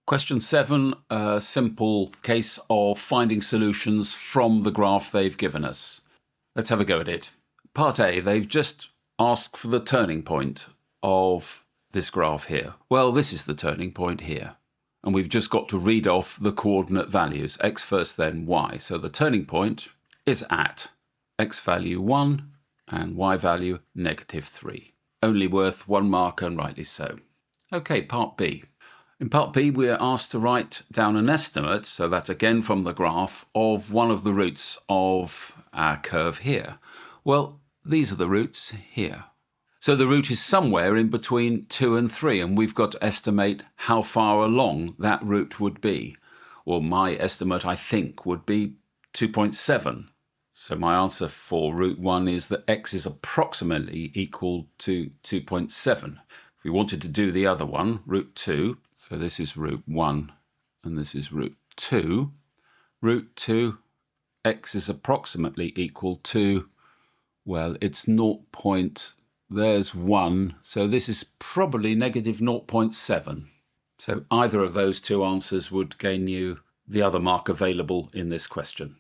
Question 7, a simple case of finding solutions from the graph they've given us. Let's have a go at it. Part A, they've just asked for the turning point of this graph here. Well, this is the turning point here. And we've just got to read off the coordinate values, x first then y. So the turning point is at x value 1 and y value -3. Only worth 1 mark, and rightly so. Okay, part B. In part B, we are asked to write down an estimate, so that's again from the graph, of one of the roots of our curve here. Well, these are the roots here. So the root is somewhere in between 2 and 3, and we've got to estimate how far along that root would be. Well, my estimate, I think, would be 2.7. So my answer for root 1 is that x is approximately equal to 2.7. If we wanted to do the other one, root 2, so this is root 1 and this is root 2. Root 2, x is approximately equal to, well, it's 0. There's 1, so this is probably -0.7. So either of those two answers would gain you the other mark available in this question.